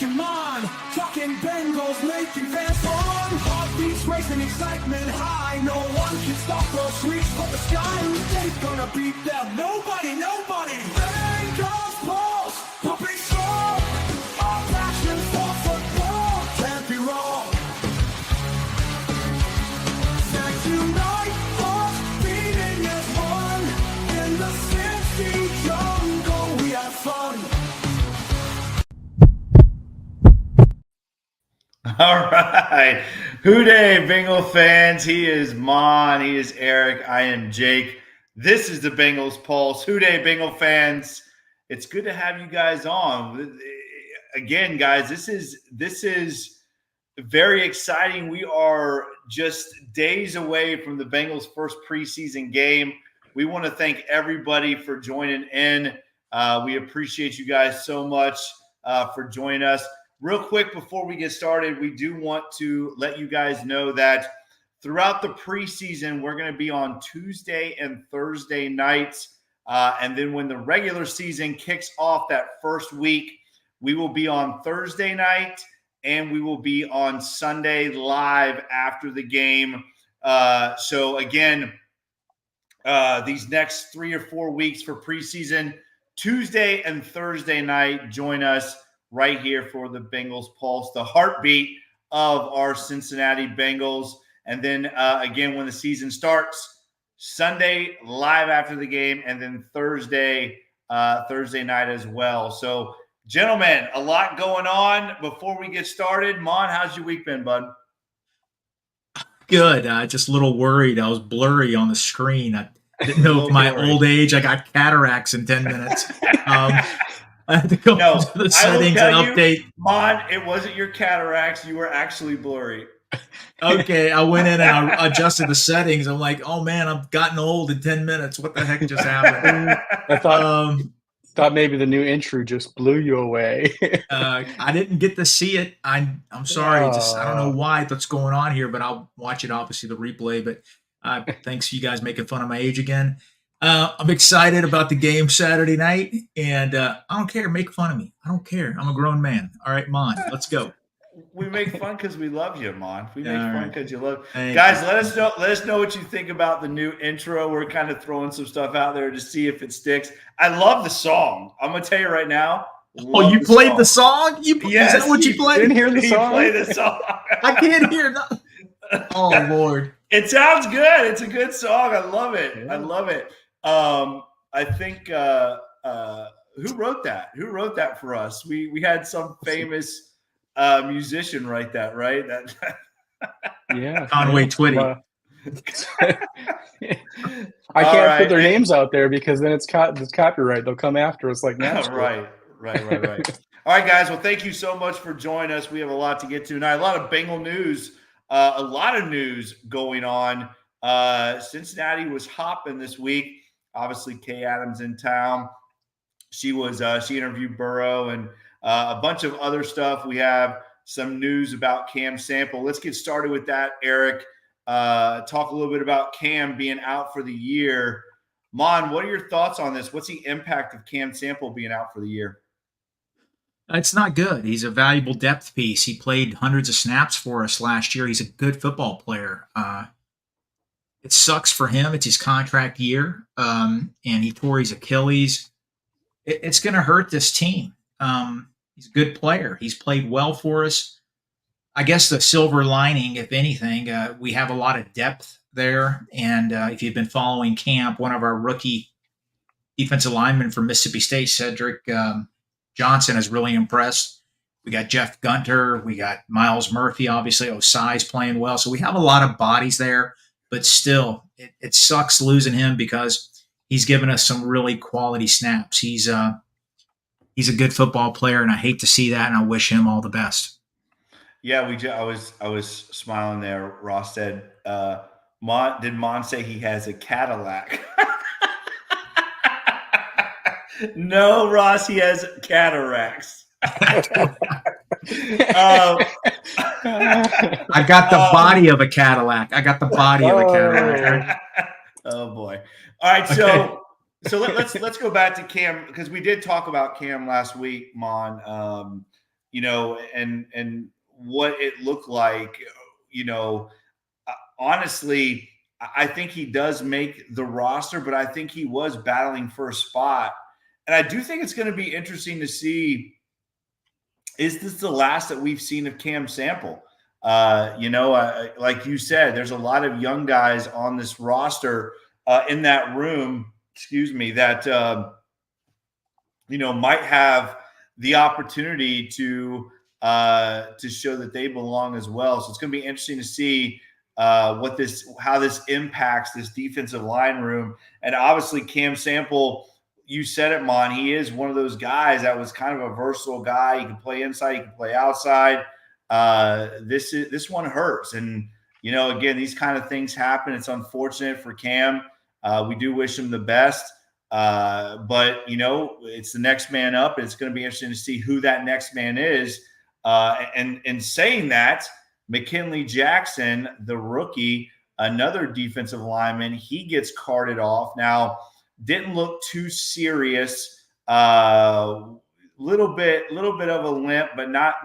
Come on, talking Bengals, making fans fun. Heartbeats racing, excitement high. No one can stop those reach for the sky. Who's they gonna beat them? Nobody. Bengals Pulse, pumping strong. Our passion for football can't be wrong. Thank you, night, hearts beating as one. In the 60 jungle, we have fun. All right. Hooday, Bengal fans. He is Mon. He is Eric. I am Jake. This is the Bengals Pulse. Hooday, Bengal fans. It's good to have you guys on. Again, guys, this is very exciting. We are just days away from the Bengals' first preseason game. We want to thank everybody for joining in. We appreciate you guys so much for joining us. Real quick, before we get started, we do want to let you guys know that throughout the preseason, we're going to be on Tuesday and Thursday nights. And then when the regular season kicks off that first week, we will be on Thursday night and we will be on Sunday live after the game. So again, these next 3 or 4 weeks for preseason, Tuesday and Thursday night, join us right here for the Bengals Pulse, the heartbeat of our Cincinnati Bengals. And then again, when the season starts, Sunday live after the game, and then Thursday night as well. So, gentlemen, a lot going on. Before we get started, Mon, how's your week been, bud? Good. Just a little worried. I was blurry on the screen. I didn't know if my old age, I got cataracts in 10 minutes. I had to go into the settings and update. Mon, it wasn't your cataracts. You were actually blurry. Okay, I went in and I adjusted the settings. I'm like, oh man, I've gotten old in 10 minutes. What the heck just happened? I thought maybe the new intro just blew you away. I didn't get to see it. I'm sorry. I don't know what's going on here, but I'll watch it, obviously, the replay. But thanks for you guys making fun of my age again. I'm excited about the game Saturday night, and I don't care. Make fun of me. I don't care. I'm a grown man. All right, Mon, let's go. We make fun because we love you, Mon. We make fun because you love. Thank guys, you. Let us know what you think about the new intro. We're kind of throwing some stuff out there to see if it sticks. I love the song. I'm gonna tell you right now. Oh, you played the song? Yes, is that what you played? Didn't hear the song. Play the song. I can't hear that. Oh Lord. It sounds good. It's a good song. I love it. Yeah. I love it. I think who wrote that? Who wrote that for us? We had some famous musician write that, right? Yeah, Conway Twitty. I can't put their names out there because then it's copyright. They'll come after us like that. Right. All right, guys. Well, thank you so much for joining us. We have a lot to get to tonight. A lot of Bengal news. A lot of news going on. Cincinnati was hopping this week. Obviously, Kay Adams in town. She interviewed Burrow and a bunch of other stuff. We have some news about Cam Sample. Let's get started with that, Eric. Talk a little bit about Cam being out for the year. Mon, what are your thoughts on this? What's the impact of Cam Sample being out for the year? It's not good. He's a valuable depth piece. He played hundreds of snaps for us last year. He's a good football player. It sucks for him. It's his contract year, and he tore his Achilles. It's going to hurt this team. He's a good player. He's played well for us. I guess the silver lining, if anything, we have a lot of depth there. And if you've been following camp, one of our rookie defensive linemen from Mississippi State, Cedric Johnson, has really impressed. We got Jeff Gunter. We got Miles Murphy, obviously. Osai's playing well. So we have a lot of bodies there. But still, it sucks losing him because he's given us some really quality snaps. He's a good football player, and I hate to see that, and I wish him all the best. Yeah, I was smiling there. Ross said, did Mon say he has a Cadillac? No, Ross, he has cataracts. I got the body of a Cadillac. Oh boy! All right, so let's go back to Cam because we did talk about Cam last week, Mon. and what it looked like, honestly, I think he does make the roster, but I think he was battling for a spot. And I do think it's going to be interesting to see, is this the last that we've seen of Cam Sample? Like you said, there's a lot of young guys on this roster in that room, that, might have the opportunity to show that they belong as well. So it's going to be interesting to see how this impacts this defensive line room. And obviously Cam Sample, you said it, Mon, he is one of those guys that was kind of a versatile guy. He can play inside, he can play outside. This one hurts. And, again, these kind of things happen. It's unfortunate for Cam. We do wish him the best. But it's the next man up, and it's going to be interesting to see who that next man is. And in saying that, McKinley Jackson, the rookie, another defensive lineman, he gets carted off. Now, didn't look too serious. Little bit of a limp, but not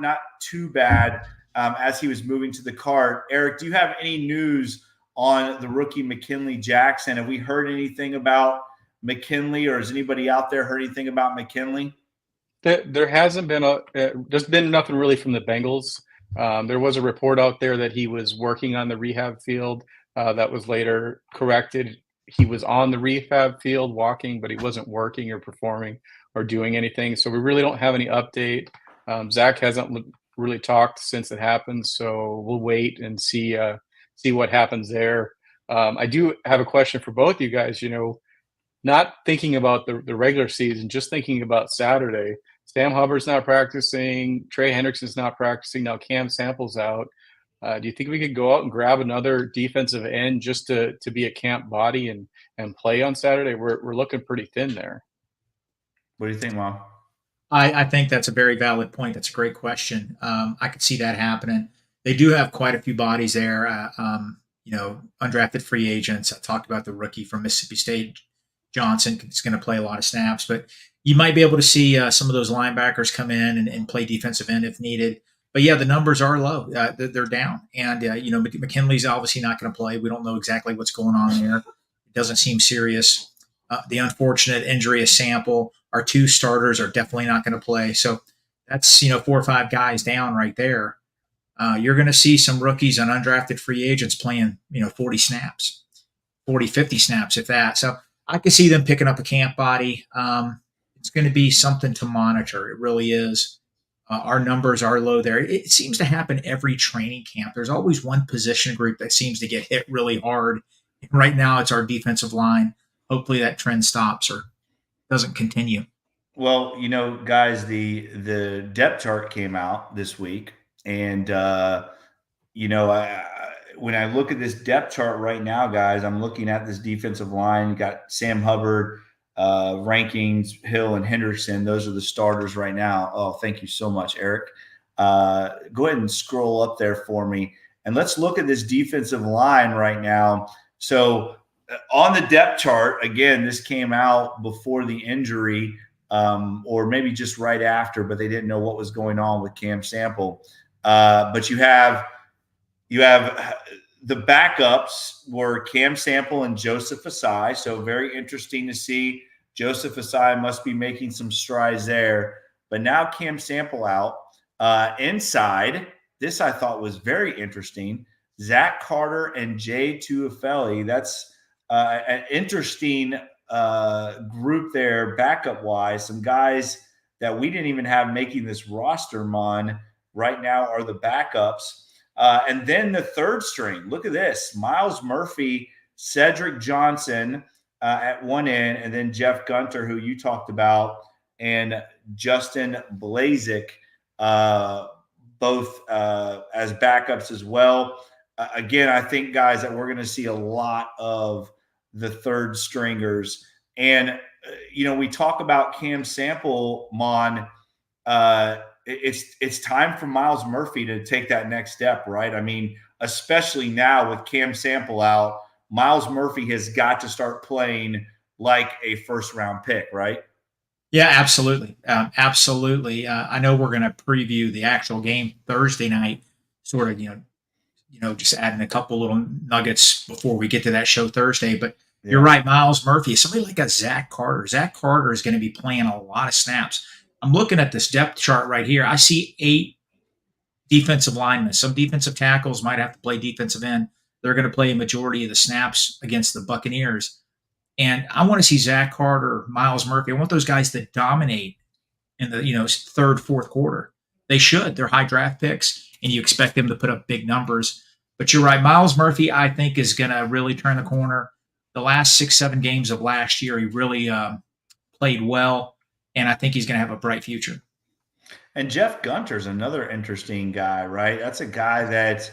too bad as he was moving to the cart. Eric, do you have any news on the rookie McKinley Jackson? Have we heard anything about McKinley, or has anybody out there heard anything about McKinley? There hasn't been there's been nothing really from the Bengals. There was a report out there that he was working on the rehab field. That was later corrected. He was on the rehab field walking, but he wasn't working or performing or doing anything. So we really don't have any update. Zach hasn't really talked since it happened, so we'll wait and see what happens there. I do have a question for both you guys. Not thinking about the regular season, just thinking about Saturday. Sam Hubbard's not practicing. Trey Hendrickson's not practicing. Now Cam Sample's out. Do you think we could go out and grab another defensive end just to be a camp body and play on Saturday? We're looking pretty thin there. What do you think, Mom? I think that's a very valid point. That's a great question. I could see that happening. They do have quite a few bodies there. Undrafted free agents. I talked about the rookie from Mississippi State, Johnson, is going to play a lot of snaps, but you might be able to see some of those linebackers come in and play defensive end if needed. But yeah, the numbers are low. They're down. And, McKinley's obviously not going to play. We don't know exactly what's going on there. It doesn't seem serious. The unfortunate injury of Sample, our two starters are definitely not going to play. So that's, 4 or 5 guys down right there. You're going to see some rookies and undrafted free agents playing, 40 snaps, 40, 50 snaps, if that. So I can see them picking up a camp body. It's going to be something to monitor. It really is. Our numbers are low there. It seems to happen every training camp. There's always one position group that seems to get hit really hard. And right now, it's our defensive line. Hopefully that trend stops or doesn't continue. Well, guys, the depth chart came out this week, and when I look at this depth chart right now, guys, I'm looking at this defensive line. You got Sam Hubbard, Rankings, Hill, and Henderson. Those are the starters right now. Oh, thank you so much, Eric. Go ahead and scroll up there for me, and let's look at this defensive line right now. So on the depth chart, again, this came out before the injury, or maybe just right after, but they didn't know what was going on with Cam Sample. But you have the backups were Cam Sample and Joseph Asai. So very interesting to see. Joseph Asai must be making some strides there. But now Cam Sample out. Inside, this I thought was very interesting. Zach Carter and Jay Tuafeli. That's an interesting group there, backup-wise. Some guys that we didn't even have making this roster, Mon, right now are the backups. And then the third string, look at this. Miles Murphy, Cedric Johnson at one end, and then Jeff Gunter, who you talked about, and Justin Blazik, both as backups as well. Again, I think, guys, that we're going to see a lot of the third stringers. And, we talk about Cam Sample, Mon. It's time for Miles Murphy to take that next step, right? I mean, especially now with Cam Sample out, Miles Murphy has got to start playing like a first-round pick, right? Yeah, absolutely. Absolutely. I know we're going to preview the actual game Thursday night, sort of, just adding a couple little nuggets before we get to that show Thursday. But you're Yeah. right, Miles Murphy, somebody like a Zach Carter. Zach Carter is going to be playing a lot of snaps. I'm looking at this depth chart right here. I see 8 defensive linemen. Some defensive tackles might have to play defensive end. They're going to play a majority of the snaps against the Buccaneers. And I want to see Zach Carter, Miles Murphy. I want those guys to dominate in the third, fourth quarter. They should. They're high draft picks, and you expect them to put up big numbers. But you're right. Miles Murphy, I think, is going to really turn the corner. The last 6, 7 games of last year, he really played well, and I think he's going to have a bright future. And Jeff Gunter's another interesting guy, right? That's a guy that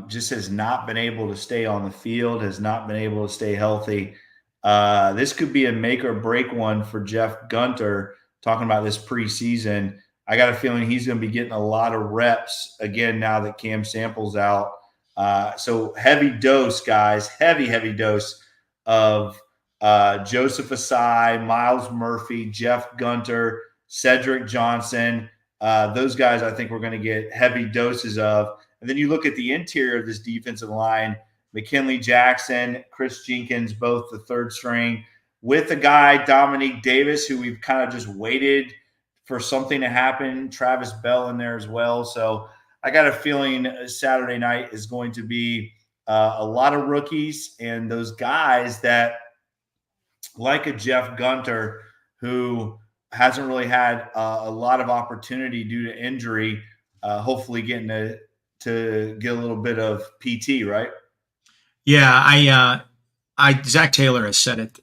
just has not been able to stay on the field, has not been able to stay healthy. This could be a make or break one for Jeff Gunter. Talking about this preseason, I got a feeling he's going to be getting a lot of reps again now that Cam Sample's out. So heavy dose, guys, heavy dose of Joseph Asai, Miles Murphy, Jeff Gunter, Cedric Johnson. Those guys I think we're going to get heavy doses of. And then you look at the interior of this defensive line, McKinley Jackson, Chris Jenkins, both the third string, with a guy, Dominique Davis, who we've kind of just waited for something to happen. Travis Bell in there as well. So I got a feeling Saturday night is going to be a lot of rookies and those guys that, like a Jeff Gunter, who hasn't really had a lot of opportunity due to injury, hopefully getting to get a little bit of PT, right? Yeah, Zach Taylor has said it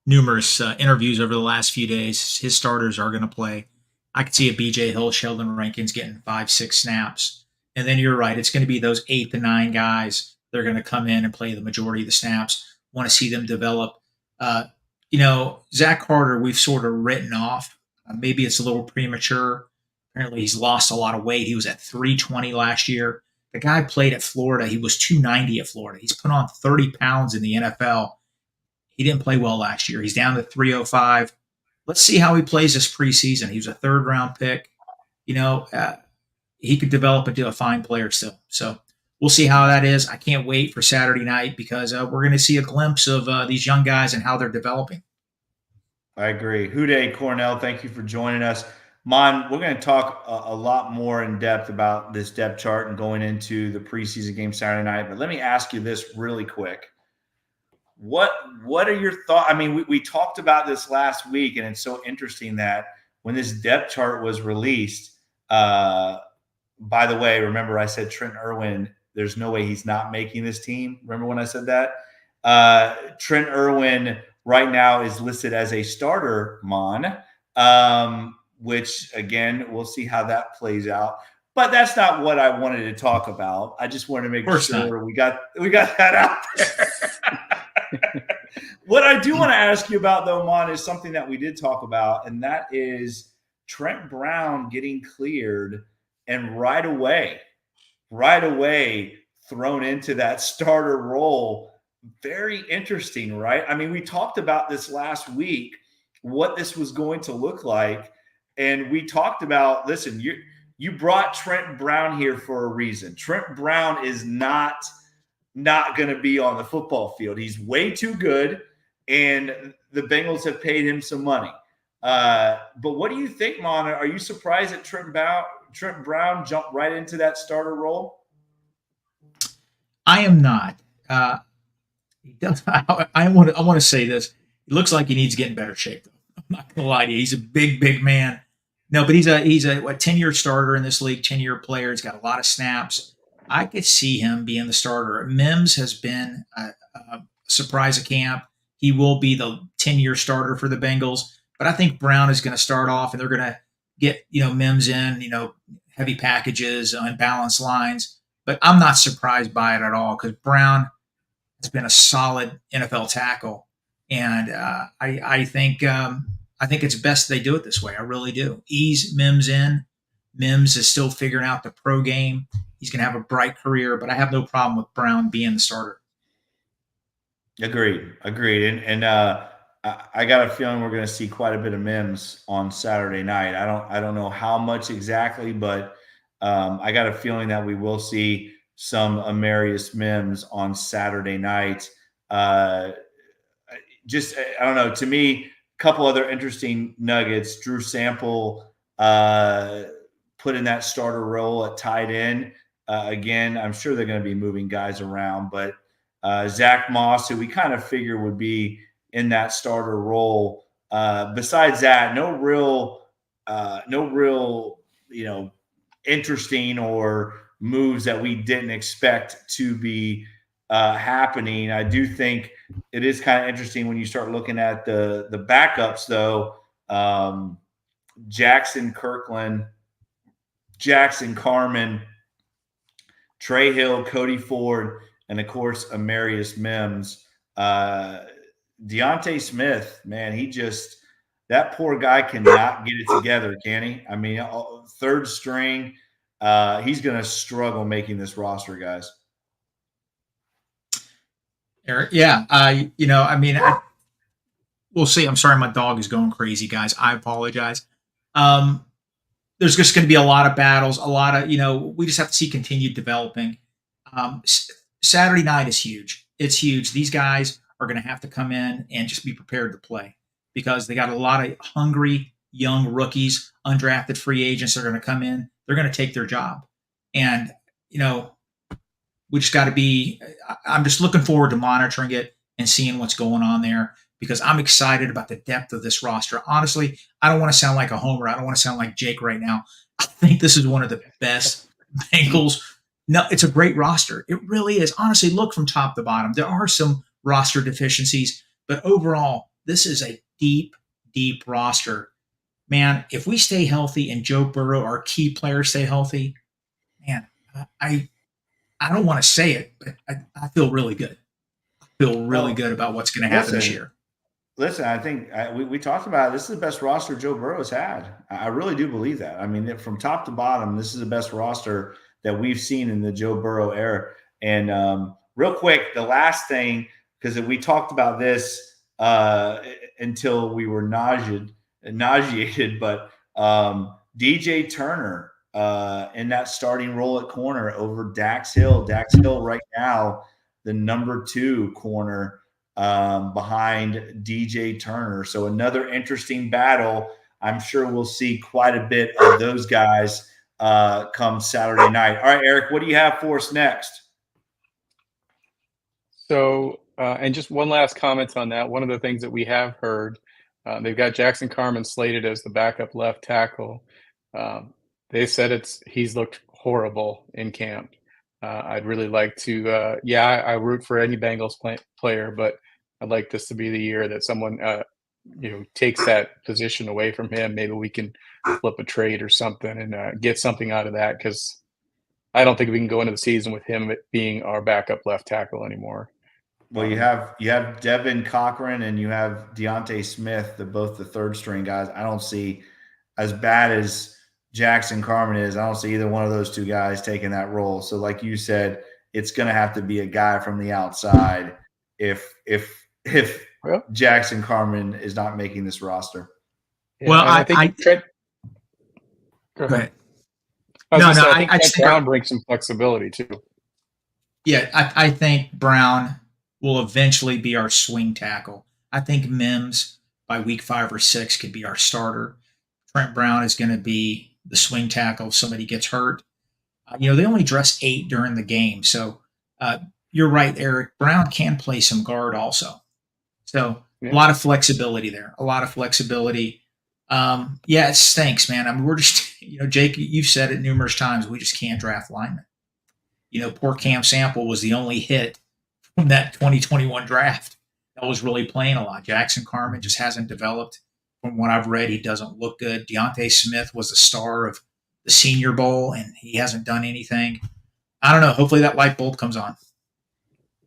numerous interviews over the last few days. His starters are going to play. I could see a BJ Hill, Sheldon Rankins getting 5, 6 snaps. And then you're right. It's going to be those 8 to 9 guys. They're going to come in and play the majority of the snaps. Want to see them develop. Zach Carter, we've sort of written off. Maybe it's a little premature. Apparently, he's lost a lot of weight. He was at 320 last year. The guy played at Florida. He was 290 at Florida. He's put on 30 pounds in the NFL. He didn't play well last year. He's down to 305. Let's see how he plays this preseason. He was a third-round pick. He could develop into a fine player still. So we'll see how that is. I can't wait for Saturday night because we're going to see a glimpse of these young guys and how they're developing. I agree. Houday Cornell, thank you for joining us. Mon, we're going to talk a lot more in depth about this depth chart and going into the preseason game Saturday night. But let me ask you this really quick. What are your thoughts? I mean, we talked about this last week, and it's so interesting that when this depth chart was released, by the way, remember I said Trent Irwin, there's no way he's not making this team. Remember when I said that? Trent Irwin right now is listed as a starter, Mon, which, again, we'll see how that plays out. But that's not what I wanted to talk about. I just wanted to make sure we got that out there. What I do want to ask you about, though, Mon, is something that we did talk about, and that is Trent Brown getting cleared and right away thrown into that starter role. Very interesting, right? I mean, we talked about this last week, what this was going to look like, and we talked about, listen, you brought Trent Brown here for a reason. Trent Brown is not going to be on the football field. He's way too good, and the Bengals have paid him some money. But what do you think, Mon? Are you surprised that Trent Brown jumped right into that starter role? I am not. He does. I want to say this. He looks like he needs to get in better shape, though. I'm not going to lie to you. He's a big man. No, but he's a 10-year starter in this league, 10-year player. He's got a lot of snaps. I could see him being the starter. Mims has been a surprise at camp. He will be the 10-year starter for the Bengals. But I think Brown is going to start off, and they're going to get Mims in, heavy packages, unbalanced lines. But I'm not surprised by it at all because Brown has been a solid NFL tackle, and I think it's best they do it this way. I really do. Ease Mims in. Mims is still figuring out the pro game. He's going to have a bright career, but I have no problem with Brown being the starter. Agreed. And I got a feeling we're going to see quite a bit of Mims on Saturday night. I don't know how much exactly, but I got a feeling that we will see some Amarius Mims on Saturday night. I don't know. To me, a couple other interesting nuggets. Drew Sample put in that starter role at tight end. Again, I'm sure they're going to be moving guys around, but Zach Moss, who we kind of figure would be in that starter role. Besides that, no real, interesting or moves that we didn't expect to be happening. I do think it is kind of interesting when you start looking at the backups, though. Jackson Kirkland, Jackson Carman, Trey Hill, Cody Ford, and of course Amarius Mims. Deontay Smith, man, that poor guy cannot get it together, can he? I mean, third string, he's going to struggle making this roster, guys. Eric, yeah, we'll see. I'm sorry, my dog is going crazy, guys. I apologize. There's just going to be a lot of battles, a lot of, we just have to see continued developing. Saturday night is huge. It's huge. These guys are going to have to come in and just be prepared to play because they got a lot of hungry young rookies, undrafted free agents that are going to come in. They're going to take their job. And, we just got to be, I'm just looking forward to monitoring it and seeing what's going on there because I'm excited about the depth of this roster. Honestly, I don't want to sound like a homer. I don't want to sound like Jake right now. I think this is one of the best Bengals. No, it's a great roster. It really is. Honestly, look from top to bottom. There are some roster deficiencies, but overall, this is a deep, deep roster. Man, if we stay healthy and Joe Burrow, our key players, stay healthy, man, I don't want to say it, but I feel really good. I feel really good about what's going to happen this year. Listen, I think we talked about it. This is the best roster Joe Burrow's had. I really do believe that. I mean, from top to bottom, this is the best roster that we've seen in the Joe Burrow era. And real quick, the last thing, because we talked about this until we were nauseated, but DJ Turner in that starting role at corner over Dax Hill. Dax Hill right now, the number 2 corner behind DJ Turner. So another interesting battle. I'm sure we'll see quite a bit of those guys come Saturday night. All right, Eric, what do you have for us next? So, and just one last comment on that. One of the things that we have heard, they've got Jackson Carman slated as the backup left tackle. They said he's looked horrible in camp. I'd really like to, I root for any Bengals player, but I'd like this to be the year that someone, takes that position away from him. Maybe we can flip a trade or something and get something out of that because I don't think we can go into the season with him being our backup left tackle anymore. Well, you have Devin Cochran and you have Deontay Smith, both the third string guys. I don't see, as bad as Jackson Carman is, I don't see either one of those two guys taking that role. So like you said, it's going to have to be a guy from the outside if Jackson Carman is not making this roster. Yeah, well, I think Trent. Go ahead. I think Trent Brown brings some flexibility too. Yeah, I think Brown will eventually be our swing tackle. I think Mims by week 5 or 6 could be our starter. Trent Brown is going to be the swing tackle if somebody gets hurt. They only dress 8 during the game. So you're right, Eric. Brown can play some guard also. So a lot of flexibility there. A lot of flexibility. It stinks, man. I mean, we're just, Jake, you've said it numerous times. We just can't draft linemen. Poor Cam Sample was the only hit from that 2021 draft that was really playing a lot. Jackson Carman just hasn't developed. From what I've read, he doesn't look good. Deontay Smith was the star of the Senior Bowl, and he hasn't done anything. I don't know. Hopefully that light bulb comes on.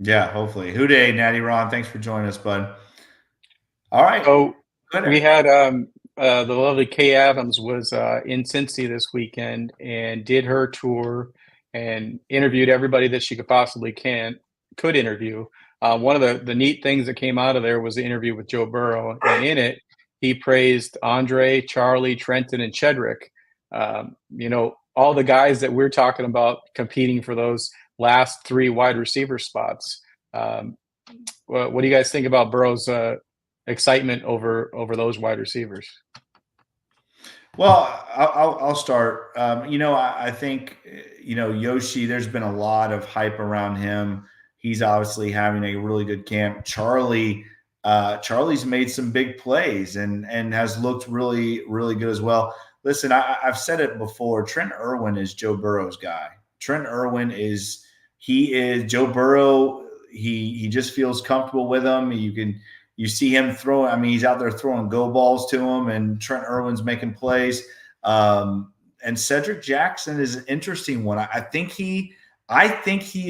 Yeah, hopefully. Hooday, Natty Ron, thanks for joining us, bud. All right. So we had the lovely Kay Adams was in Cincy this weekend and did her tour and interviewed everybody that she could interview. One of the neat things that came out of there was the interview with Joe Burrow, and in it, he praised Andre, Charlie, Trenton, and Chedrick. All the guys that we're talking about competing for those last 3 wide receiver spots. What do you guys think about Burrow's excitement over those wide receivers? Well, I'll start. I think, Yoshi, there's been a lot of hype around him. He's obviously having a really good camp. Charlie's made some big plays and has looked really, really good as well. Listen, I've said it before. Trent Irwin is Joe Burrow's guy. Trent Irwin is Joe Burrow. He just feels comfortable with him. You see him throw. I mean, he's out there throwing go balls to him, and Trent Irwin's making plays. And Cedric Jackson is an interesting one. I think he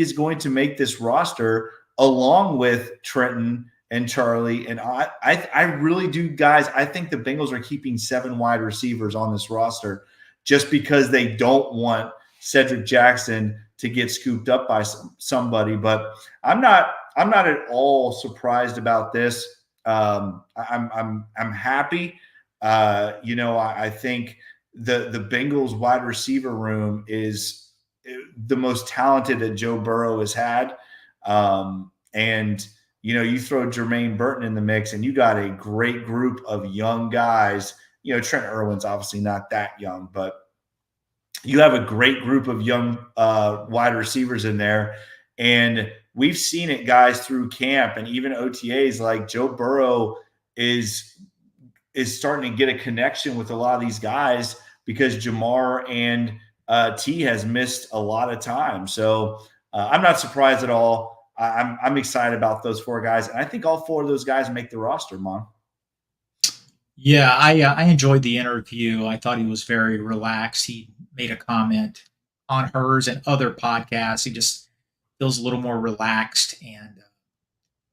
is going to make this roster along with Trenton and Charlie. And I really do, guys. I think the Bengals are keeping 7 wide receivers on this roster just because they don't want Cedric Jackson to get scooped up by somebody. But I'm not at all surprised about this. I'm happy. I think the Bengals wide receiver room is the most talented that Joe Burrow has had. And you throw Jermaine Burton in the mix and you got a great group of young guys. Trent Irwin's obviously not that young, but you have a great group of young wide receivers in there. And we've seen it, guys, through camp and even OTAs. Like Joe Burrow is starting to get a connection with a lot of these guys because Jamar and T has missed a lot of time. So I'm not surprised at all. I'm excited about those 4 guys, and I think all 4 of those guys make the roster, Mon. Yeah, I enjoyed the interview. I thought he was very relaxed. He made a comment on hers and other podcasts. He just feels a little more relaxed, and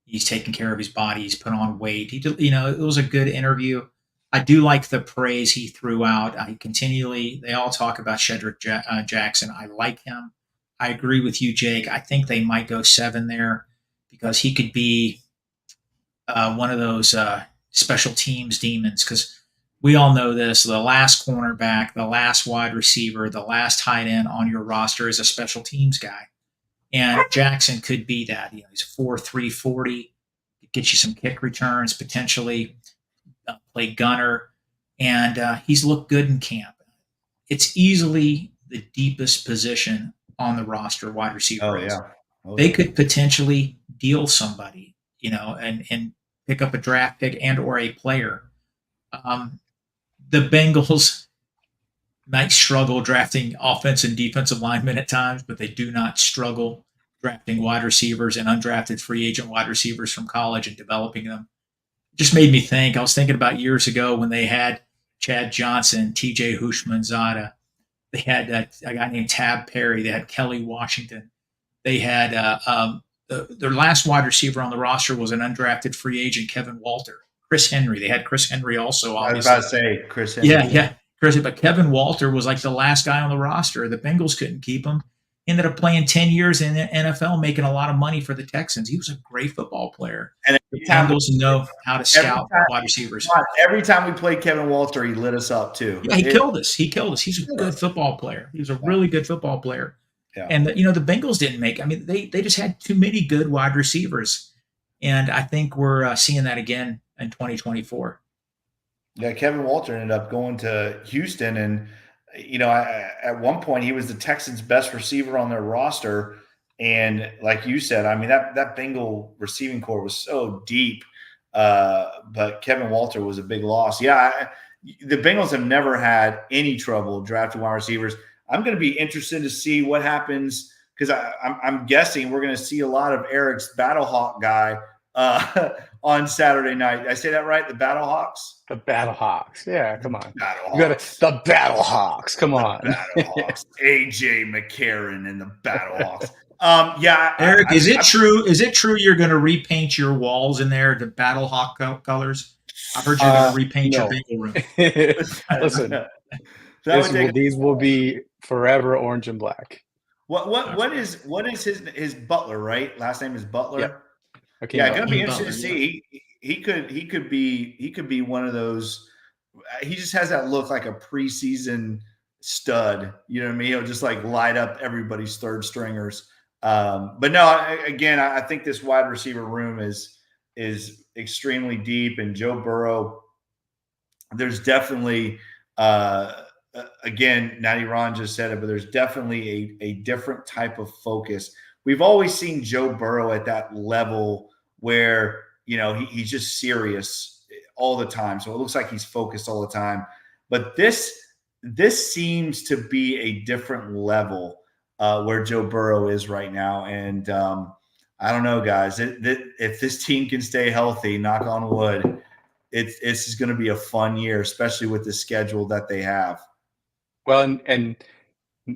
he's taking care of his body. He's put on weight. It was a good interview. I do like the praise he threw out. They all talk about Cedric Jackson. I like him. I agree with you, Jake. I think they might go 7 there because he could be one of those special teams demons, because we all know this. The last cornerback, the last wide receiver, the last tight end on your roster is a special teams guy. And Jackson could be that. He's 4.3 40, get you some kick returns, potentially play gunner, and he's looked good in camp. It's easily the deepest position on the roster, wide receiver. Oh, yeah. They could potentially deal somebody, and pick up a draft pick and or a player. The Bengals might struggle drafting offensive and defensive linemen at times, but they do not struggle drafting wide receivers and undrafted free agent wide receivers from college and developing them. It just made me think. I was thinking about years ago when they had Chad Johnson, TJ Hushmanzada. They had a guy named Tab Perry. They had Kelly Washington. They had their last wide receiver on the roster was an undrafted free agent, Kevin Walter. Chris Henry. They had Chris Henry also, obviously. I was about to say Chris Henry. Yeah. But Kevin Walter was like the last guy on the roster. The Bengals couldn't keep him. Ended up playing 10 years in the NFL, making a lot of money for the Texans. He was a great football player. And the Bengals know how to scout wide receivers. Every time we played Kevin Walter, he lit us up too. Yeah, he killed us. He's a good football player. He was a really good football player. Yeah. And the Bengals didn't make. I mean, they just had too many good wide receivers, and I think we're seeing that again in 2024. Yeah, Kevin Walter ended up going to Houston, and at one point he was the Texans' best receiver on their roster. And like you said, I mean that Bengal receiving core was so deep, but Kevin Walter was a big loss. Yeah, the Bengals have never had any trouble drafting wide receivers. I'm going to be interested to see what happens because I'm guessing we're going to see a lot of Eric's Battlehawk guy on Saturday night. Did I say that right? The Battlehawks? The Battlehawks. Yeah, come on. The Battlehawks. Come on. Battlehawks. AJ McCarron and the Battlehawks. Eric, is it true? Is it true you're going to repaint your walls in there to Battlehawk colors? I heard you're going to repaint your Bengal room. Listen, these will be forever orange and black. What is his Butler, right? Last name is Butler. Yep. Hakeem Yeah, Butler. going to be Hakeem interesting Butler, to yeah. see. He could be one of those. He just has that look like a preseason stud. You know what I mean? He'll just like light up everybody's third stringers. But no, I think this wide receiver room is extremely deep, and Joe Burrow. There's definitely again, Natty Ron just said it, but there's definitely a different type of focus. We've always seen Joe Burrow at that level where, he's just serious all the time. So it looks like he's focused all the time. But this seems to be a different level where Joe Burrow is right now. And I don't know, guys. If this team can stay healthy, knock on wood, it's going to be a fun year, especially with the schedule that they have. Well, and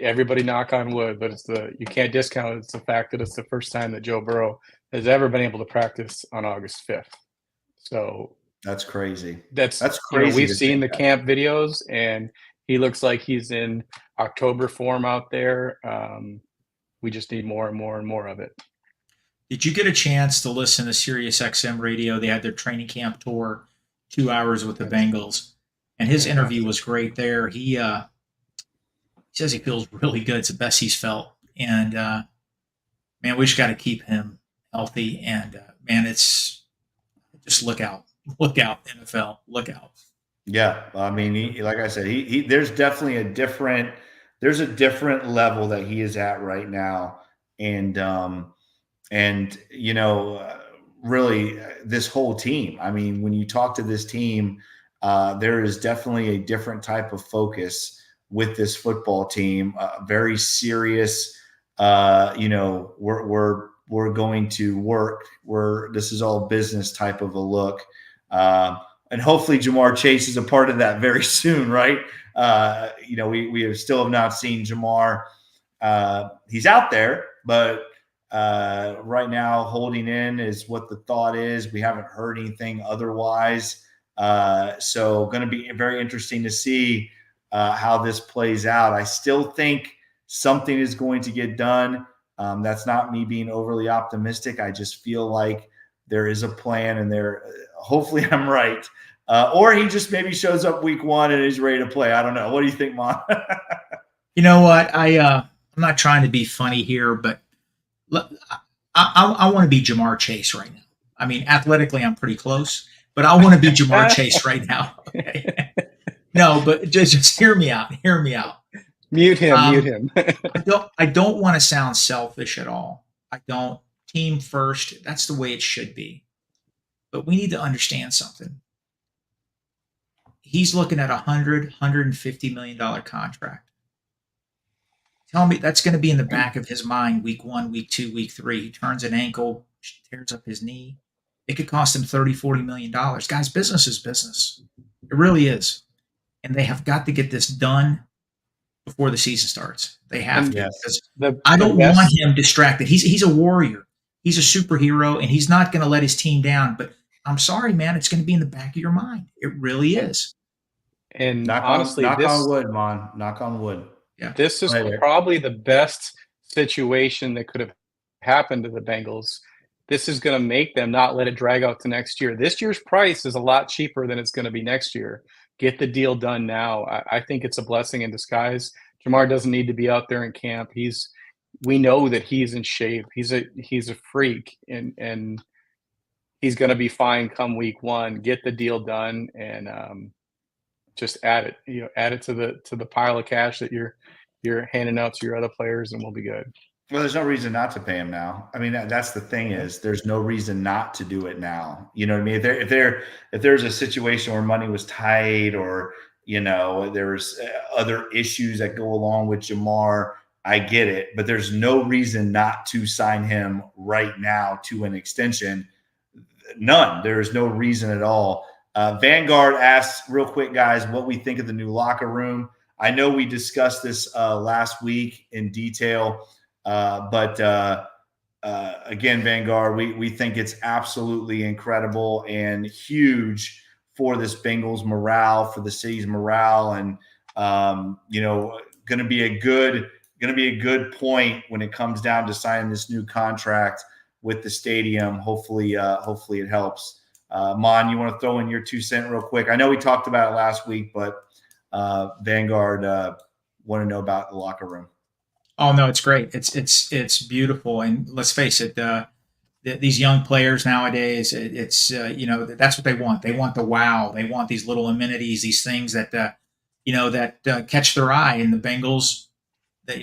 everybody knock on wood, but you can't discount it. It's the fact that it's the first time that Joe Burrow has ever been able to practice on August 5th. So That's crazy. that's crazy. we've to seen the think that. camp videos, and he looks like he's in October form out there. We just need more and more and more of it. Did you get a chance to listen to Sirius XM radio? They had their training camp tour, 2 hours with the Bengals, and his interview was great there. He says he feels really good. It's the best he's felt, and man, we just got to keep him healthy. And man, it's just look out, NFL, look out. Yeah, I mean, like I said, there's definitely a different level that he is at right now, and really this whole team. I mean, when you talk to this team, there is definitely a different type of focus with this football team. Very serious. We're going to work. This is all business type of a look. And hopefully Jamar Chase is a part of that very soon, right? We still have not seen Jamar. He's out there, but right now holding in is what the thought is. We haven't heard anything otherwise. So going to be very interesting to see how this plays out. I still think something is going to get done. That's not me being overly optimistic. I just feel like there is a plan, and hopefully I'm right. Or he just maybe shows up week 1 and is ready to play. I don't know. What do you think, Mon? You know what? I'm not trying to be funny here, but I want to be Jamar Chase right now. I mean, athletically, I'm pretty close, but I want to be Jamar Chase right now. Okay? No, but just hear me out. Hear me out. Mute him. I don't want to sound selfish at all. I don't. Team first. That's the way it should be. But we need to understand something. He's looking at $150 million contract. Tell me that's going to be in the back of his mind week 1, week 2, week 3. He turns an ankle, tears up his knee. It could cost him $30-40 million. Guys, business is business. It really is. And they have got to get this done before the season starts. They have to. Yes. I don't want him distracted. He's a warrior. He's a superhero, and he's not going to let his team down. But I'm sorry, man. It's going to be in the back of your mind. It really is. And knock on wood, Mon. Knock on wood. Yeah. This is probably the best situation that could have happened to the Bengals. This is going to make them not let it drag out to next year. This year's price is a lot cheaper than it's going to be next year. Get the deal done now. I think it's a blessing in disguise. Jamar doesn't need to be out there in camp. We know that he's in shape. He's a freak, and he's going to be fine come week 1. Get the deal done, and just add it to the pile of cash that you're handing out to your other players, and we'll be good. Well, there's no reason not to pay him now. I mean, that's the thing is there's no reason not to do it now. You know what I mean? If there's a situation where money was tight, or there's other issues that go along with Jamar, I get it. But there's no reason not to sign him right now to an extension. None. There is no reason at all. Vanguard asks real quick, guys, what we think of the new locker room. I know we discussed this last week in detail. But again, Vanguard, we think it's absolutely incredible and huge for this Bengals morale, for the city's morale, and going to be a good point when it comes down to signing this new contract with the stadium. Hopefully it helps. Mon, you want to throw in your 2 cents real quick? I know we talked about it last week, but Vanguard want to know about the locker room. Oh no, it's great. It's beautiful, and let's face it, these young players nowadays, it's that's what they want. They want the wow. They want these little amenities, these things that catch their eye. And the Bengals, that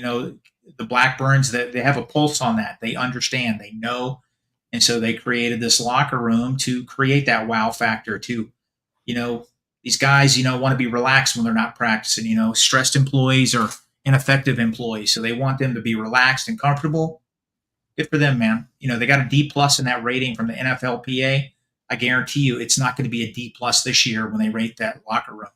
the Blackburns, that they have a pulse on that. They understand. They know, and so they created this locker room to create that wow factor. To these guys want to be relaxed when they're not practicing. Stressed employees or ineffective employees, so they want them to be relaxed and comfortable. Good for them, man. They got a D+ in that rating from the NFLPA. I guarantee you it's not going to be a D+ this year when they rate that locker room.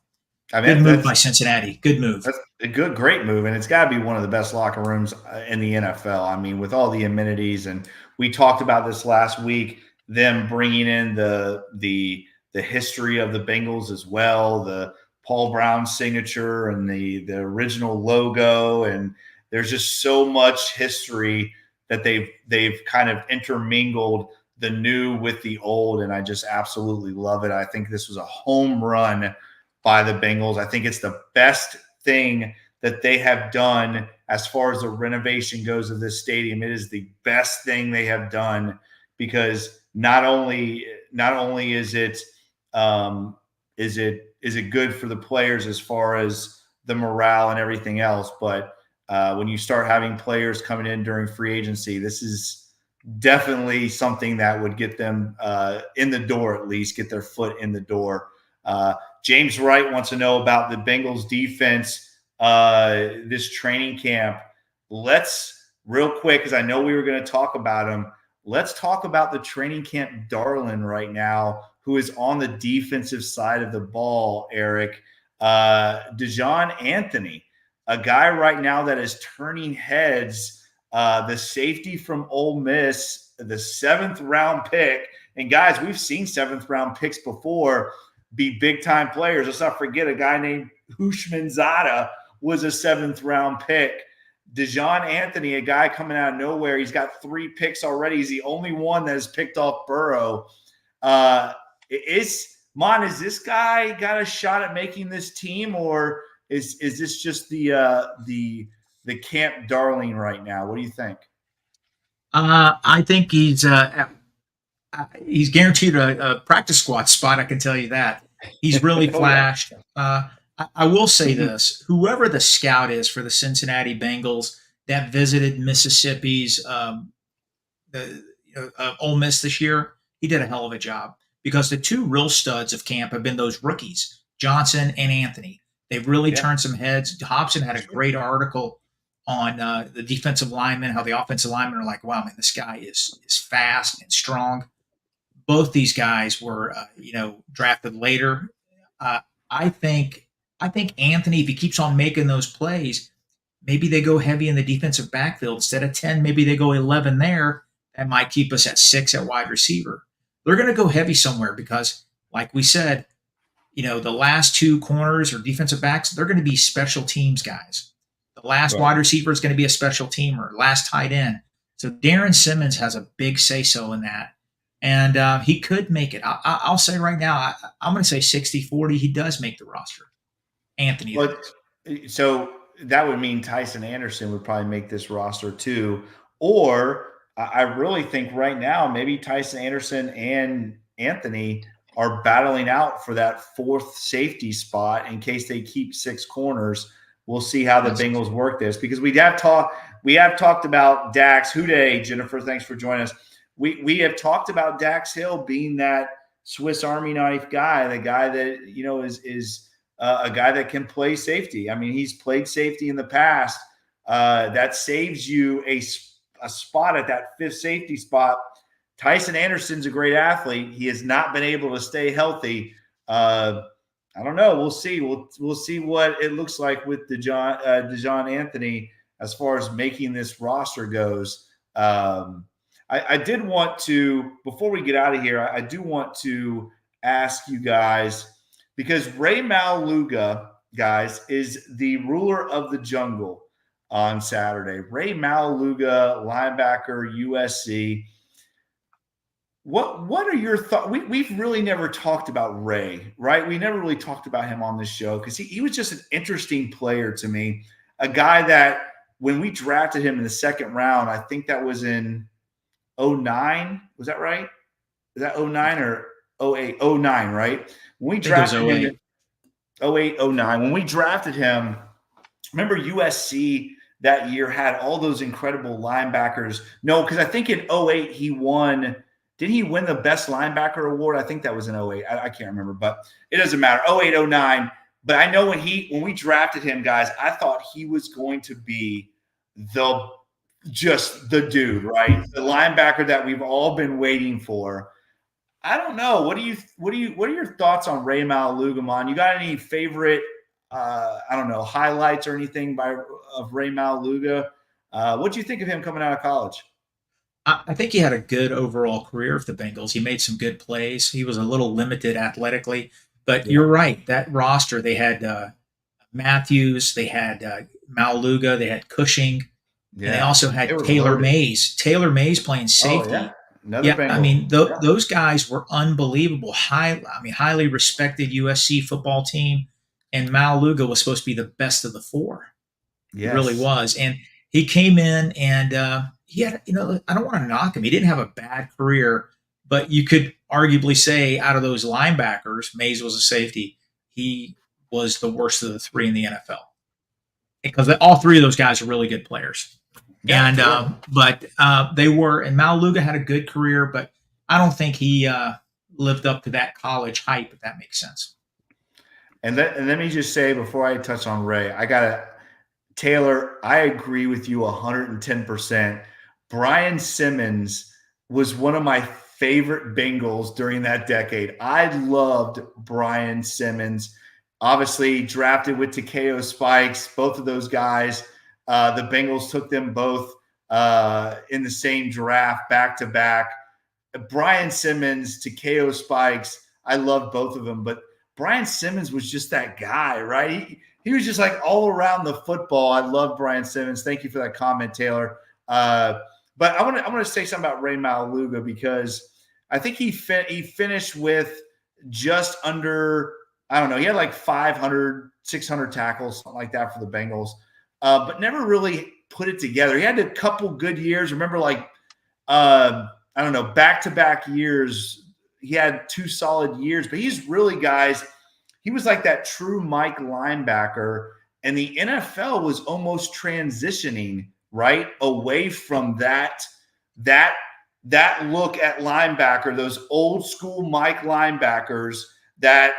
I mean, good move by Cincinnati. Good move. That's a great move, and it's got to be one of the best locker rooms in the NFL. I mean, with all the amenities, and we talked about this last week, them bringing in the history of the Bengals as well, the Paul Brown signature and the original logo, and there's just so much history that they've kind of intermingled the new with the old, and I just absolutely love it. I think this was a home run by the Bengals. I think it's the best thing that they have done as far as the renovation goes of this stadium. It is the best thing they have done, because not only is it good for the players as far as the morale and everything else, but when you start having players coming in during free agency, this is definitely something that would get them in the door, at least get their foot in the door. James Wright wants to know about the Bengals defense this training camp. Let's real quick, because I know we were going to talk about him. Let's talk about the training camp darling right now, who is on the defensive side of the ball, Eric. Dejon Anthony, a guy right now that is turning heads, the safety from Ole Miss, the 7th round pick. And guys, we've seen 7th round picks before be big time players. Let's not forget a guy named Hushmanzada was a 7th round pick. Dejon Anthony, a guy coming out of nowhere. He's got 3 picks already. He's the only one that has picked off Burrow. Is this guy got a shot at making this team, or is this just the camp darling right now? What do you think? I think he's guaranteed a practice squad spot. I can tell you that. He's really flashed. I will say this: whoever the scout is for the Cincinnati Bengals that visited Mississippi's Ole Miss this year, he did a hell of a job, because the 2 real studs of camp have been those rookies, Johnson and Anthony. They've really turned some heads. Hobson had a great article on the defensive linemen, how the offensive linemen are like, wow, man, this guy is fast and strong. Both these guys were, drafted later. I think Anthony, if he keeps on making those plays, maybe they go heavy in the defensive backfield. Instead of 10, maybe they go 11 there. That might keep us at 6 at wide receiver. They're going to go heavy somewhere because, like we said, the last 2 corners or defensive backs, they're going to be special teams guys. The last wide receiver is going to be a special teamer, last tight end. So Darren Simmons has a big say-so in that. And he could make it. I'll say right now, I'm going to say 60-40. He does make the roster. Anthony. So that would mean Tyson Anderson would probably make this roster too. Or I really think right now maybe Tyson Anderson and Anthony are battling out for that 4th safety spot in case they keep 6 corners. We'll see how the Bengals work this, because we have talked about Dax. Houday, Jennifer, thanks for joining us. We have talked about Dax Hill being that Swiss Army knife guy, the guy that is a guy that can play safety. I mean, he's played safety in the past. That saves you a spot at that 5th safety spot. Tyson Anderson's a great athlete. He has not been able to stay healthy. I don't know. We'll see. We'll see what it looks like with Dejon Anthony as far as making this roster goes. I did want to, before we get out of here, I do want to ask you guys, because Ray Maluga, guys, is the ruler of the jungle on Saturday. Ray Maluga, linebacker, USC. What are your thoughts? We've really never talked about Ray, right? We never really talked about him on this show because he was just an interesting player to me. A guy that when we drafted him in the second round, I think that was in '09. Was that right? Is that '09 or '08? '09, right? When we I think it was drafted him '08. in '08, '09, when we drafted him, remember USC that year had all those incredible linebackers. No, because I think in '08 he won. Did he win the best linebacker award? I think that was in '08. I can't remember, but it doesn't matter. '08, '09. But I know when we drafted him, guys, I thought he was going to be the the dude, right? The linebacker that we've all been waiting for. I don't know. What are your thoughts on Ray Maluga? You got any favorite I don't know, highlights or anything of Ray Maluga? What do you think of him coming out of college? I think he had a good overall career with the Bengals. He made some good plays. He was a little limited athletically, but Yeah. you're right. That roster, they had Matthews, they had Maluga, they had Cushing, and they Yeah. also They had were Taylor loaded. Mays. Taylor Mays playing Oh, yeah. safety. Another Yeah, I Bengal. mean Yeah. those guys were unbelievable. Highly respected USC football team, and Maluga was supposed to be the best of the four. He really Yes. was, and he came in and he had, I don't want to knock him. He didn't have a bad career, but you could arguably say out of those linebackers, Mays was a safety. He was the worst of the three in the NFL because all three of those guys are really good players. Yeah. And but they were, and Maluga had a good career, but I don't think he lived up to that college hype. If that makes sense. And let me just say before I touch on Ray, Taylor, I agree with you 110%. Brian Simmons was one of my favorite Bengals during that decade. I loved Brian Simmons. Obviously, drafted with Takeo Spikes, both of those guys. The Bengals took them both in the same draft, back to back. Brian Simmons, Takeo Spikes, I love both of them, but Brian Simmons was just that guy, right? He was just like all around the football. I love Brian Simmons. Thank you for that comment, Taylor. But I want to say something about Ray Maluga because I think he finished with just under, I don't know, he had like 500, 600 tackles, something like that for the Bengals, but never really put it together. He had a couple good years. Remember, like, I don't know, back-to-back years, he had 2 solid years, but he's really, guys, he was like that true Mike linebacker, and the NFL was almost transitioning right away from that look at linebacker, those old school Mike linebackers that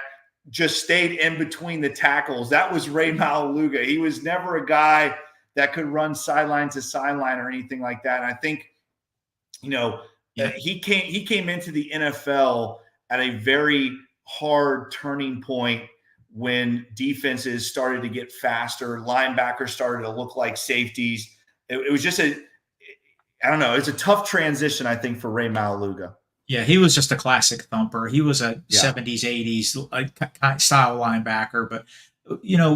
just stayed in between the tackles. That was Ray Maluga. He was never a guy that could run sideline to sideline or anything like that. And I think, Yeah. he came into the NFL at a very hard turning point when defenses started to get faster, linebackers started to look like safeties. It was just I don't know, it's a tough transition, I think, for Ray Maluga. Yeah, he was just a classic thumper. He was a Yeah. 70s, 80s style linebacker. But,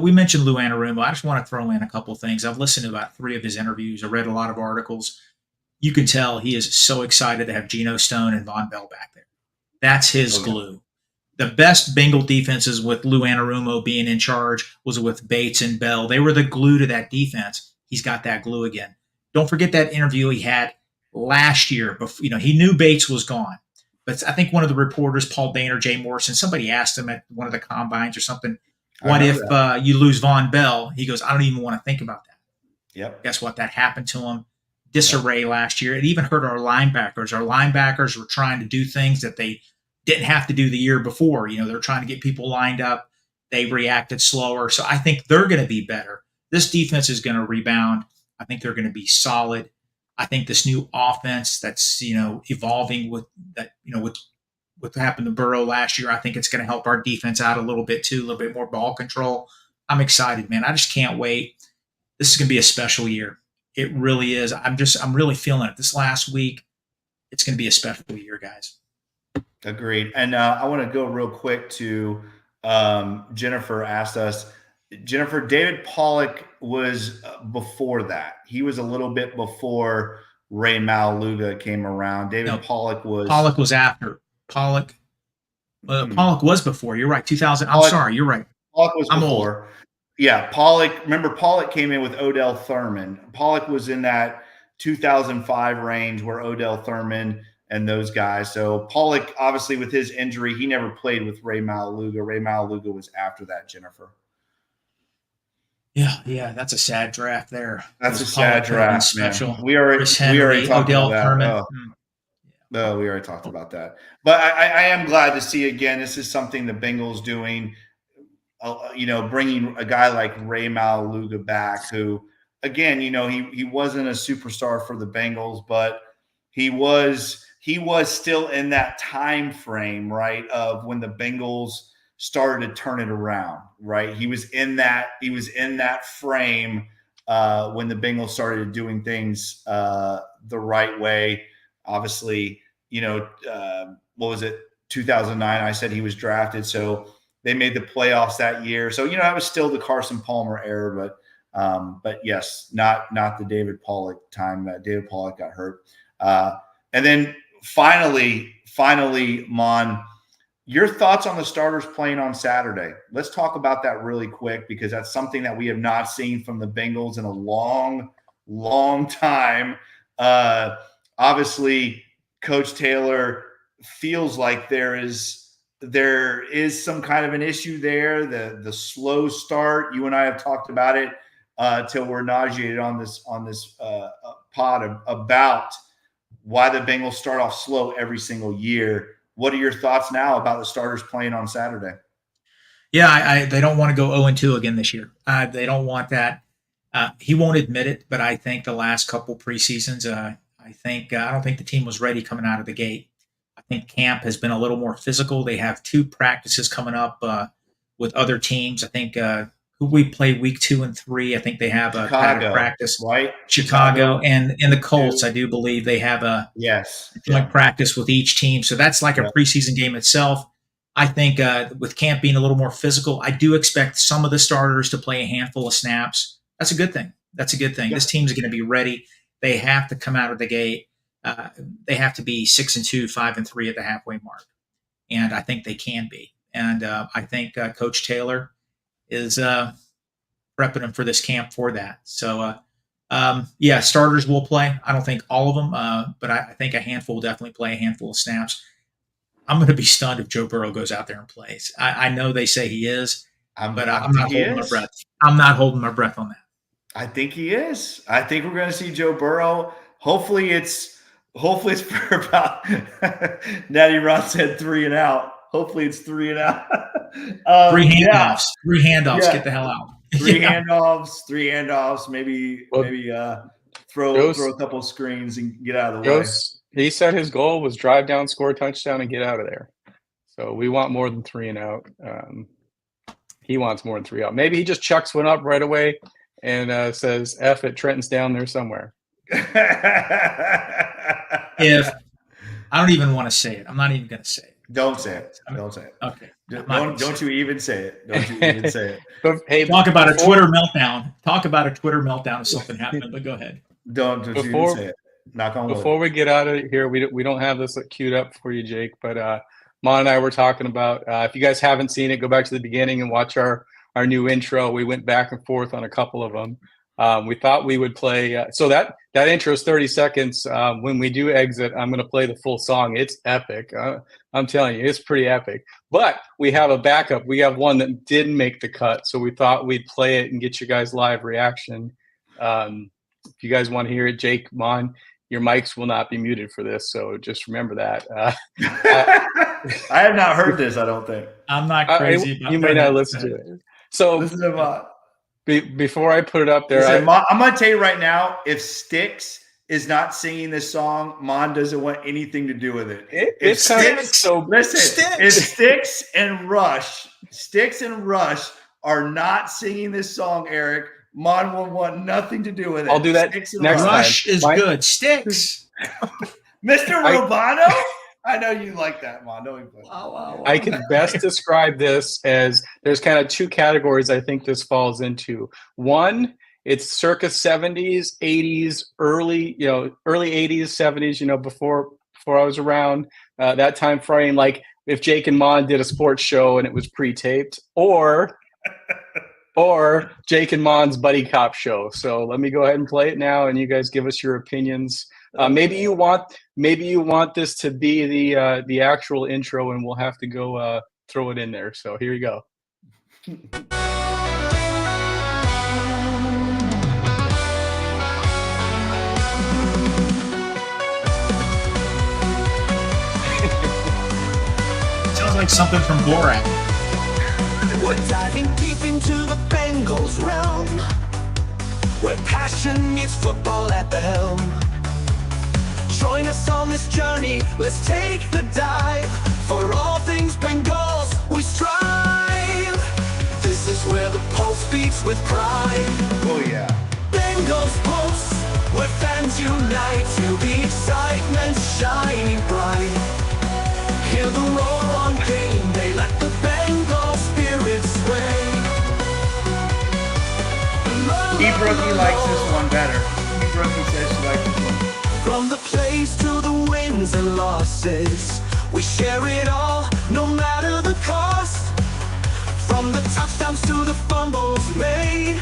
we mentioned Lou Anarumo. I just want to throw in a couple of things. I've listened to about 3 of his interviews. I read a lot of articles. You can tell he is so excited to have Geno Stone and Von Bell back there. That's his glue. The best Bengal defenses with Lou Anarumo being in charge was with Bates and Bell. They were the glue to that defense. He's got that glue again. Don't forget that interview he had last year. Before, he knew Bates was gone. But I think one of the reporters, Paul Dane or Jay Morrison, somebody asked him at one of the combines or something, what if you lose Von Bell? He goes, I don't even want to think about that. Yep. Guess what? That happened to him. Disarray last year. It even hurt our linebackers. Our linebackers were trying to do things that they didn't have to do the year before. They're trying to get people lined up. They reacted slower. So I think they're going to be better. This defense is going to rebound. I think they're going to be solid. I think this new offense that's, evolving with that, with what happened to Burrow last year, I think it's going to help our defense out a little bit too, a little bit more ball control. I'm excited, man. I just can't wait. This is going to be a special year. It really is. I'm really feeling it. This last week, it's going to be a special year, guys. Agreed. And I want to go real quick to Jennifer asked us. Jennifer, David Pollock was before that. He was a little bit before Ray Maluga came around. David No, Pollock was Pollock was after. Pollock was before. You're right. 2000. I'm sorry. You're right. Pollock was I'm before. old. Yeah, Pollock. Remember, Pollock came in with Odell Thurman. Pollock was in that 2005 range where Odell Thurman and those guys. So Pollock, obviously, with his injury, he never played with Ray Maluga. Ray Maluga was after that, Jennifer. Yeah, that's a sad draft there. That's a sad draft, special. man. We already talked Odell about that. Thurman. No, we already talked about that. But I am glad to see, again, this is something the Bengals doing, bringing a guy like Ray Maluga back, who, again, he wasn't a superstar for the Bengals, but he was still in that time frame, right, of when the Bengals started to turn it around, right? He was in that frame when the Bengals started doing things the right way. Obviously, what was it, 2009? I said he was drafted, so they made the playoffs that year. So that was still the Carson Palmer era, but yes, not the David Pollock time. David Pollock got hurt, and then finally, Mon, your thoughts on the starters playing on Saturday? Let's talk about that really quick, because that's something that we have not seen from the Bengals in a long, long time. Obviously, Coach Taylor feels like there is some kind of an issue there. The slow start. You and I have talked about it till we're nauseated on this pod about why the Bengals start off slow every single year. What are your thoughts now about the starters playing on Saturday? Yeah, they don't want to go 0-2 again this year. They don't want that. He won't admit it, but I think the last couple preseasons, I don't think the team was ready coming out of the gate. I think camp has been a little more physical. They have 2 practices coming up with other teams. I think who we play week 2 and 3. I think they have a padded practice, right? Chicago and the Colts. I do believe they have a joint practice with each team. So that's like a preseason game itself. I think with camp being a little more physical, I do expect some of the starters to play a handful of snaps. That's a good thing. Yeah. This team's going to be ready. They have to come out of the gate. They have to be 6-2, 5-3 at the halfway mark, and I think they can be. And I think Coach Taylor is prepping them for this camp for that. So, starters will play. I don't think all of them, but I think a handful will definitely play a handful of snaps. I'm going to be stunned if Joe Burrow goes out there and plays. I know they say he is, but I'm not holding my breath. I'm not holding my breath on that. I think he is. I think we're going to see Joe Burrow. Hopefully it's for about Natty Ron said 3 and out. Hopefully it's 3 and out. 3 handoffs. 3 handoffs. Yeah. Get the hell out. 3 handoffs. Maybe throw a couple screens and get out of the way. He said his goal was drive down, score a touchdown, and get out of there. So we want more than 3 and out. He wants more than 3 out. Maybe he just chucks one up right away and says, F it, Trenton's down there somewhere. If I don't even want to say it. I'm not even going to say it. Don't say it. Don't say it. Okay. Don't you even say it. Don't you even say it. But, hey, talk about a Twitter meltdown. Talk about a Twitter meltdown if something happened, but go ahead. Don't you even say it. Knock on wood. Before we get out of here, we don't have this queued up for you, Jake, but Mon and I were talking about, if you guys haven't seen it, go back to the beginning and watch our new intro. We went back and forth on a couple of them. We thought we would play. So that intro is 30 seconds. When we do exit, I'm going to play the full song. It's epic. I'm telling you, it's pretty epic. But we have a backup. We have one that didn't make the cut. So we thought we'd play it and get you guys live reaction. If you guys want to hear it, Jake, Mon, your mics will not be muted for this. So just remember that. I have not heard this, I don't think. I'm not crazy. You may not listen to it. So listen to Mon. Before I put it up there, listen, I'm going to tell you right now, if Styx is not singing this song, Mon doesn't want anything to do with it. If Styx and Rush are not singing this song, Eric, Mon will want nothing to do with it. I'll do that next time. Rush is good. Styx. Mr. Robano? I know you like that, Mon. Wow. I can best describe this as there's kind of 2 categories I think this falls into. One it's circa 70s, 80s, early 80s, 70s, before I was around, that time frame, like if Jake and Mon did a sports show and it was pre-taped, or Jake and Mon's buddy cop show. So let me go ahead and play it now, and you guys give us your opinions. Maybe you want this to be the actual intro, and we'll have to go throw it in there. So here you go. Sounds like something from Borat. We're diving deep into the Bengals realm, where passion meets football at the helm. Join us on this journey, let's take the dive. For all things Bengals, we strive. This is where the pulse beats with pride. Oh yeah. Bengals Pulse, where fans unite. Feel the excitement shining bright. Hear the roar on game day, let the Bengal spirit sway. Brookie likes this one better. Brookie says she likes this one. From the plays to the wins and losses, we share it all, no matter the cost. From the touchdowns to the fumbles made,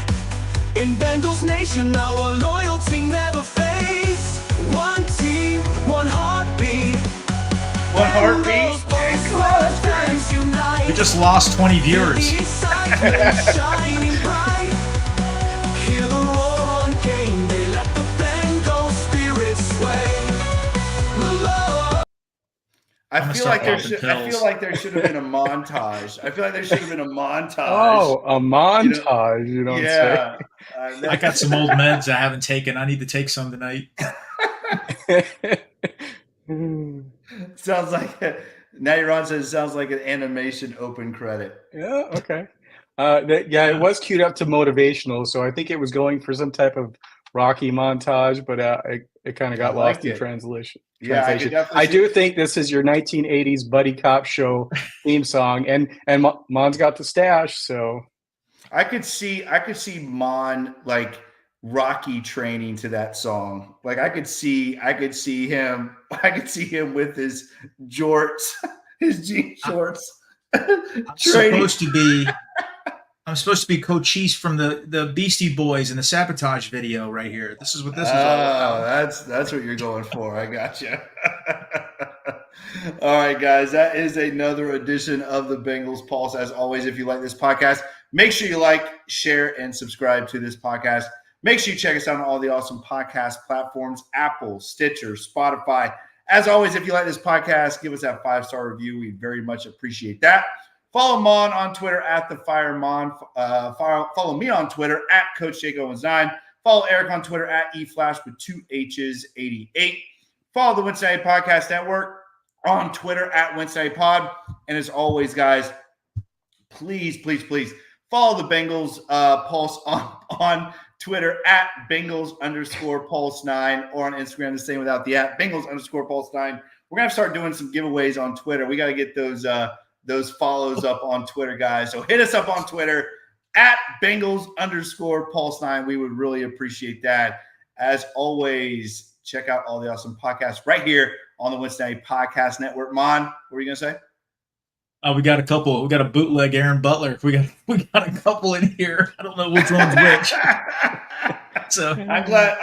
in Bengals Nation our loyalty never fades. One team, one heartbeat. One heartbeat. We just lost 20 viewers. I feel like there should have been a montage. Oh, a montage. You don't say. I got some old meds I haven't taken. I need to take some tonight. Sounds like Natty Ron says it sounds like an animation open credit. Yeah, okay. It was queued up to motivational, so I think it was going for some type of Rocky montage, but it kind of got lost in translation. Yeah, I do think this is your 1980s buddy cop show theme song, and Mon's got the stash, so I could see Mon like Rocky training to that song. Like I could see him with his jorts, his jean shorts. I'm supposed to be Cochise from the Beastie Boys in the Sabotage video right here. This is what this is all about. That's what you're going for. I got you. All right, guys, that is another edition of the Bengals Pulse. As always, if you like this podcast, make sure you like, share, and subscribe to this podcast. Make sure you check us out on all the awesome podcast platforms, Apple, Stitcher, Spotify. As always, if you like this podcast, give us that 5-star review. We very much appreciate that. Follow Mon on Twitter at @TheFireMon. Follow me on Twitter at CoachJake09. Follow Eric on Twitter at eFlash with 2 H's 88. Follow the Wednesday Night Podcast Network on Twitter at Wednesday Night Pod. And as always, guys, please follow the Bengals Pulse on Twitter at Bengals_Pulse9 or on Instagram the same without the @ Bengals_Pulse9. We're gonna start doing some giveaways on Twitter. We got to get those follows up on Twitter, guys. So hit us up on Twitter at Bengals_Pulse9. We would really appreciate that. As always, check out all the awesome podcasts right here on the Wednesday Night Podcast Network. Mon, what were you going to say? We got a couple. We got a bootleg Aaron Butler. We got a couple in here. I don't know which one's which. So I'm glad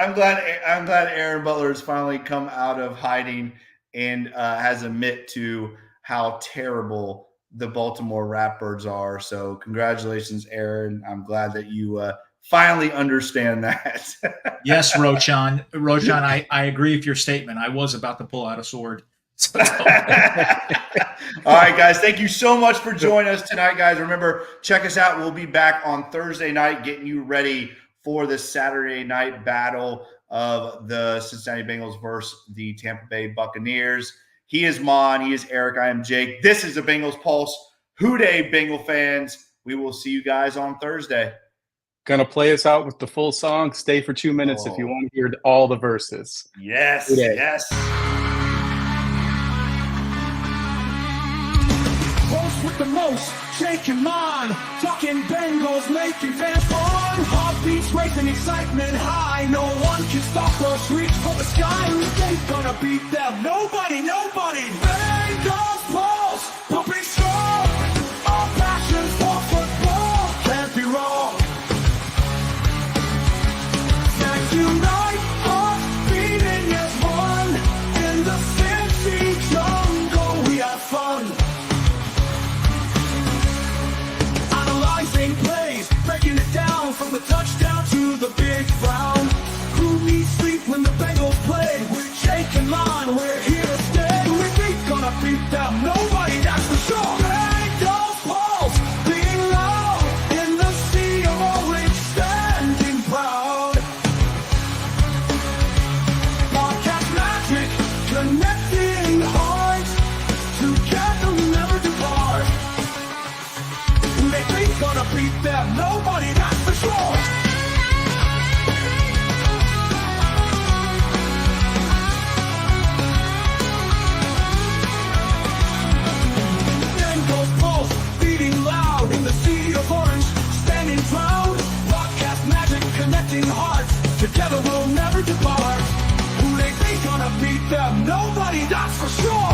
Aaron Butler has finally come out of hiding and has admit to how terrible the Baltimore Ratbirds are. So congratulations, Aaron. I'm glad that you finally understand that. Yes, Roshan, I agree with your statement. I was about to pull out a sword. So all right, guys. Thank you so much for joining us tonight, guys. Remember, check us out. We'll be back on Thursday night getting you ready for the Saturday night battle of the Cincinnati Bengals versus the Tampa Bay Buccaneers. He is Mon. He is Eric. I am Jake. This is the Bengals Pulse. Hooday, Bengal fans. We will see you guys on Thursday. Gonna play us out with the full song. Stay for 2 minutes if you want to hear all the verses. Yes, Hooday. yes. Pulse with the most, Jake and Mon, talking Bengals, making fans born. Heartbeats racing, excitement high. No one can stop us, reach for the sky. Who they gonna beat them? Nobody, nobody. Bengals Pulse, pumping strong. Our passion for football can't be wrong. Fans unite, hearts beating as one. In the fancy jungle, we have fun. Analyzing plays, breaking it down from the touchdown to the big round. Who needs sleep when the Bengals play? We're Jake and Lon, we're here to stay. We ain't gonna beat them, nobody, that's for sure. Bengals Pulse, being loud in the sea of orange, standing proud. Podcast magic, connecting hearts, together we never depart. They ain't gonna beat them, nobody, that's for sure. Bengals Pulse, beating loud in the sea of orange, standing proud. Broadcast magic, connecting hearts, together we'll never depart. Who they think gonna beat them, nobody, that's for sure.